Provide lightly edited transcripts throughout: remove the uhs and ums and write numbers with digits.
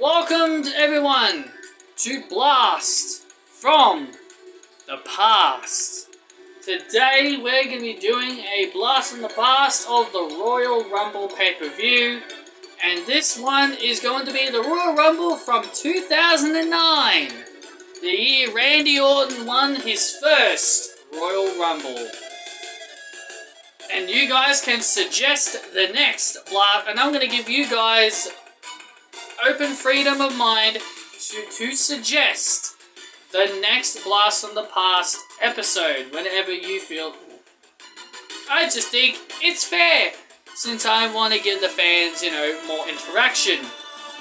Welcome everyone to Blast from the Past. Today we're going to be doing a Blast from the Past of the Royal Rumble pay-per-view, and this one is going to be the Royal Rumble from 2009, the year Randy Orton won his first Royal Rumble. And you guys can suggest the next Blast, and I'm going to give you guys open freedom of mind to suggest the next Blast from the Past episode whenever you feel. I just think it's fair, since I want to give the fans, more interaction.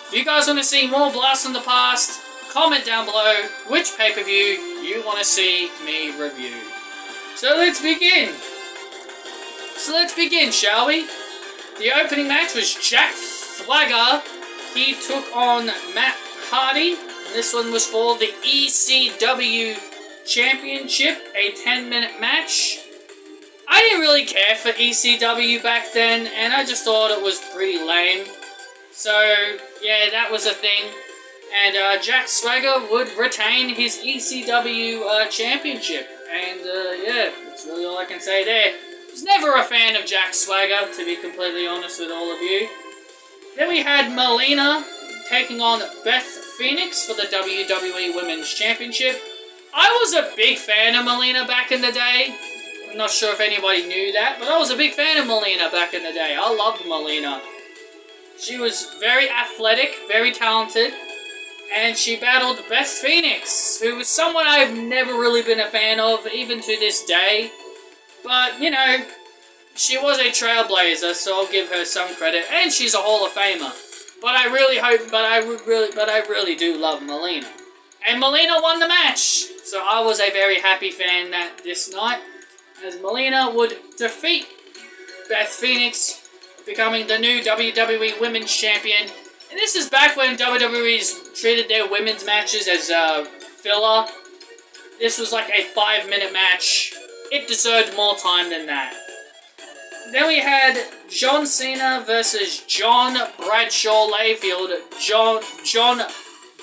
If you guys want to see more Blast from the Past, comment down below which pay-per-view you want to see me review. So let's begin, shall we? The opening match was Jack Swagger. He took on Matt Hardy. This one was for the ECW Championship, a 10-minute match. I didn't really care for ECW back then, and I just thought it was pretty lame. So, yeah, that was a thing. And Jack Swagger would retain his ECW Championship. And, yeah, that's really all I can say there. I was never a fan of Jack Swagger, to be completely honest with all of you. Then we had Melina taking on Beth Phoenix for the WWE Women's Championship. I was a big fan of Melina back in the day. I'm not sure if anybody knew that, but I was a big fan of Melina back in the day. I loved Melina. She was very athletic, very talented, and she battled Beth Phoenix, who was someone I've never really been a fan of, even to this day. But, she was a trailblazer, so I'll give her some credit, and she's a Hall of Famer. But I really do love Melina. And Melina won the match, so I was a very happy fan this night, as Melina would defeat Beth Phoenix, becoming the new WWE Women's Champion. And this is back when WWE's treated their women's matches as filler. This was like a 5-minute match. It deserved more time than that. Then we had John Cena versus John Bradshaw Layfield. John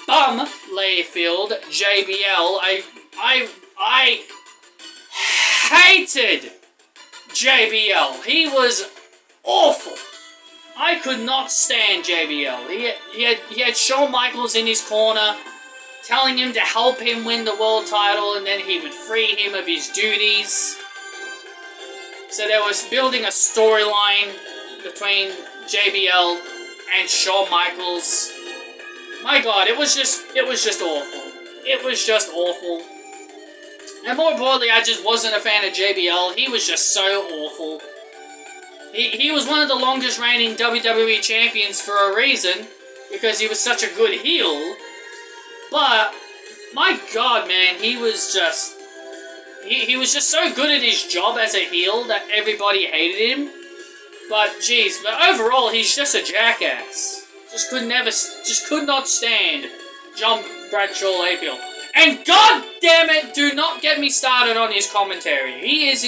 Bum Layfield, JBL. I hated JBL. He was awful. I could not stand JBL. He had Shawn Michaels in his corner, telling him to help him win the world title, and then he would free him of his duties. So there was building a storyline between JBL and Shawn Michaels. My God, it was just awful. It was just awful. And more importantly, I just wasn't a fan of JBL. He was just so awful. He was one of the longest reigning WWE champions for a reason, because he was such a good heel. But my God, man, he was just so good at his job as a heel that everybody hated him. But overall, he's just a jackass. Just could not stand John Bradshaw Layfield. And God damn it, do not get me started on his commentary. He is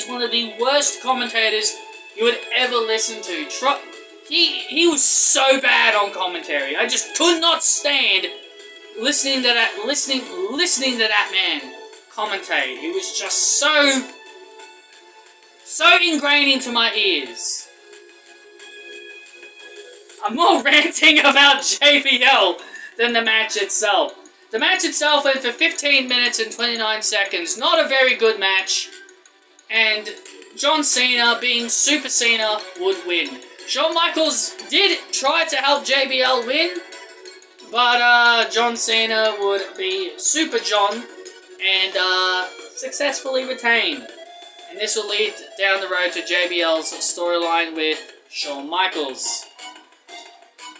one of the worst commentators you would ever listen to. He was so bad on commentary. I just could not stand listening to that man commentate. He was just so ingrained into my ears. I'm more ranting about JBL than the match itself. The match itself went for 15 minutes and 29 seconds. Not a very good match. And John Cena, being Super Cena, would win. Shawn Michaels did try to help JBL win, but John Cena would be Super John and successfully retain. And this will lead down the road to JBL's storyline with Shawn Michaels.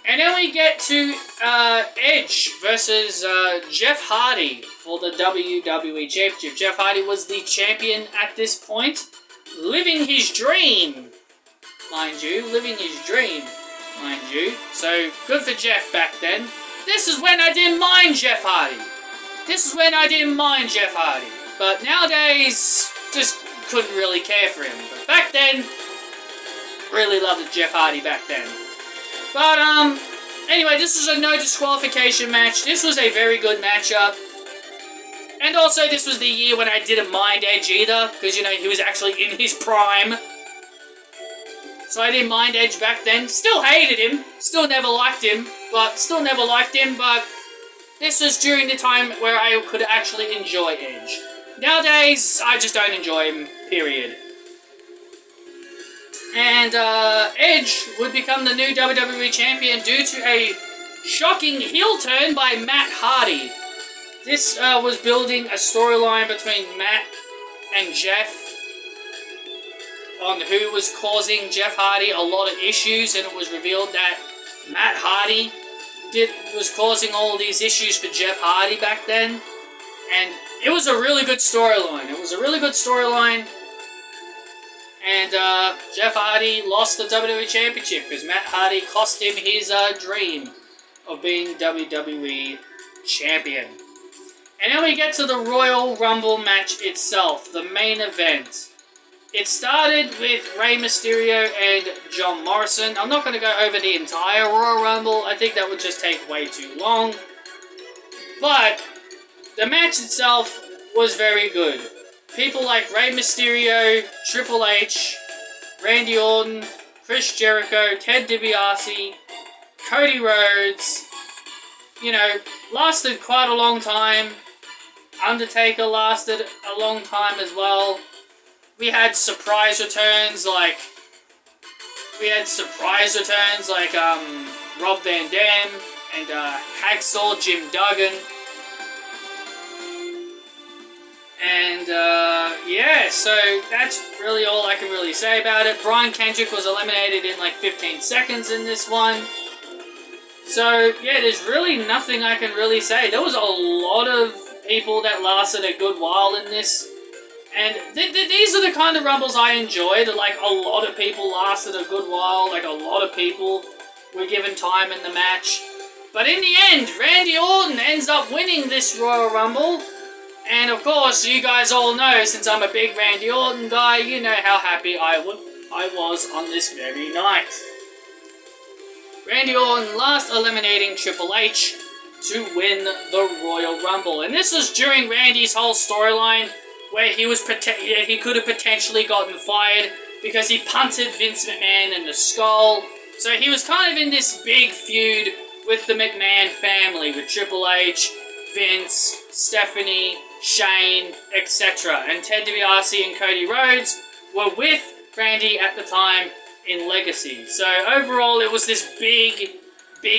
And then we get to Edge versus Jeff Hardy for the WWE Championship. Jeff Hardy was the champion at this point, living his dream, mind you. So, good for Jeff back then. This is when I didn't mind Jeff Hardy. But nowadays, just couldn't really care for him. But back then, really loved Jeff Hardy back then. But, Anyway, this was a no disqualification match. This was a very good matchup. And also, this was the year when I didn't mind Edge either, because, you know, he was actually in his prime. So I didn't mind Edge back then. Still hated him. Still never liked him. But this was during the time where I could actually enjoy Edge. Nowadays, I just don't enjoy him, period. And Edge would become the new WWE Champion due to a shocking heel turn by Matt Hardy. This was building a storyline between Matt and Jeff on who was causing Jeff Hardy a lot of issues, and it was revealed that Matt Hardy was causing all these issues for Jeff Hardy back then. And it was a really good storyline. And Jeff Hardy lost the WWE Championship because Matt Hardy cost him his dream of being WWE Champion. And then we get to the Royal Rumble match itself, the main event. It started with Rey Mysterio and John Morrison. I'm not going to go over the entire Royal Rumble. I think that would just take way too long. But the match itself was very good. People like Rey Mysterio, Triple H, Randy Orton, Chris Jericho, Ted DiBiase, Cody Rhodes, you know, lasted quite a long time. Undertaker lasted a long time as well. We had surprise returns like Rob Van Dam and Hacksaw Jim Duggan. And yeah, so that's really all I can really say about it. Brian Kendrick was eliminated in like 15 seconds in this one. So yeah, there's really nothing I can really say. There was a lot of people that lasted a good while in this. And these are the kind of Rumbles I enjoyed. Like, a lot of people lasted a good while. Like, a lot of people were given time in the match. But in the end, Randy Orton ends up winning this Royal Rumble. And, of course, you guys all know, since I'm a big Randy Orton guy, you know how happy I was on this very night. Randy Orton last eliminating Triple H to win the Royal Rumble. And this was during Randy's whole storyline, where he could have potentially gotten fired because he punted Vince McMahon in the skull. So he was kind of in this big feud with the McMahon family, with Triple H, Vince, Stephanie, Shane, etc. And Ted DiBiase and Cody Rhodes were with Randy at the time in Legacy. So overall, it was this big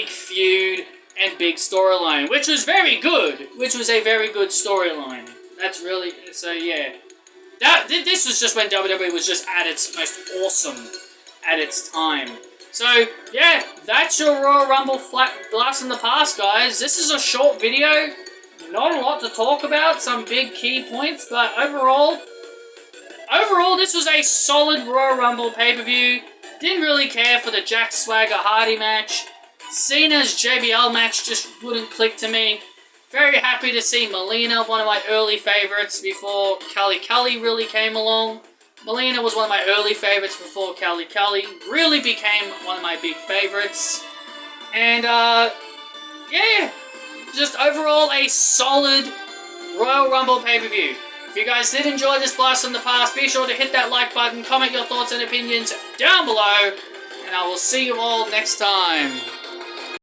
feud and big storyline, which was very good, which was a very good storyline. That's really, so yeah. This was just when WWE was just at its most awesome at its time. So, yeah, that's your Royal Rumble Blast in the Past, guys. This is a short video, not a lot to talk about, some big key points, but overall, this was a solid Royal Rumble pay-per-view. Didn't really care for the Jack Swagger Hardy match. Cena's JBL match just wouldn't click to me. Very happy to see Melina, one of my early favourites before Kelly really came along. Melina was one of my early favourites before Kelly really became one of my big favourites. And, yeah, just overall a solid Royal Rumble pay-per-view. If you guys did enjoy this Blast from the Past, be sure to hit that like button, comment your thoughts and opinions down below, and I will see you all next time.